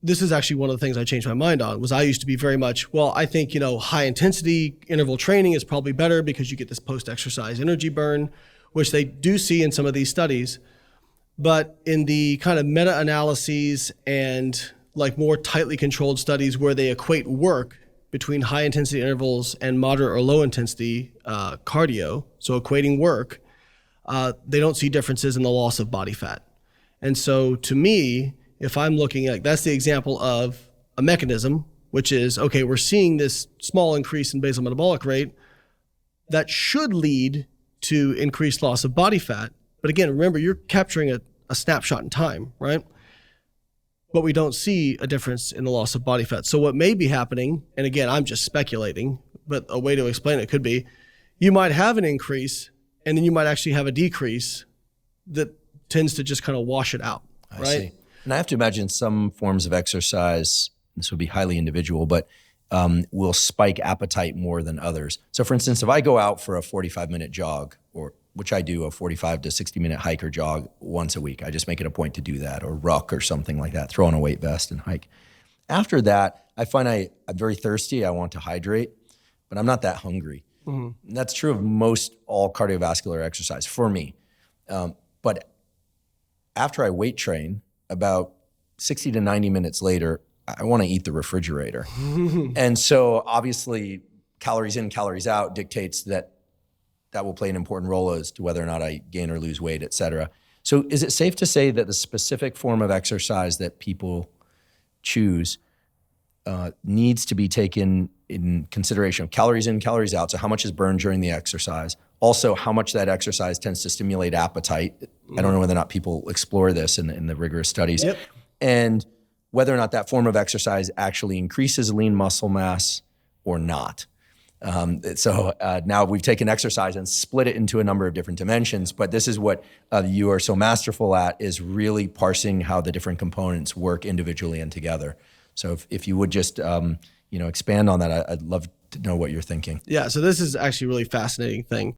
this is actually one of the things I changed my mind on. Was I used to be very much, well, I think, high intensity interval training is probably better because you get this post-exercise energy burn, which they do see in some of these studies. But in the kind of meta-analyses and like more tightly controlled studies where they equate work between high intensity intervals and moderate or low intensity cardio, so equating work, they don't see differences in the loss of body fat. And so to me, if I'm looking at, that's the example of a mechanism, which is, okay, we're seeing this small increase in basal metabolic rate that should lead to increased loss of body fat. But again, remember, you're capturing a snapshot in time, right? But we don't see a difference in the loss of body fat. So what may be happening, and again, I'm just speculating, but a way to explain it could be, you might have an increase and then you might actually have a decrease that tends to just kind of wash it out, right? I see. And I have to imagine some forms of exercise, this would be highly individual, but will spike appetite more than others. So for instance, if I go out for a 45-minute jog, or which I do, a 45 to 60-minute hike or jog once a week, I just make it a point to do that, or ruck or something like that, throw on a weight vest and hike. After that, I find I'm very thirsty, I want to hydrate, but I'm not that hungry. Mm-hmm. And that's true of most all cardiovascular exercise for me. But after I weight train, about 60 to 90 minutes later, I want to eat the refrigerator. And so obviously calories in, calories out dictates that will play an important role as to whether or not I gain or lose weight, et cetera. So is it safe to say that the specific form of exercise that people choose needs to be taken in consideration of calories in, calories out? So how much is burned during the exercise? Also, how much that exercise tends to stimulate appetite. I don't know whether or not people explore this in the rigorous studies. Yep. And whether or not that form of exercise actually increases lean muscle mass or not. So now we've taken exercise and split it into a number of different dimensions, but this is what you are so masterful at, is really parsing how the different components work individually and together. So if you would just expand on that, I'd love to know what you're thinking. Yeah, so this is actually a really fascinating thing.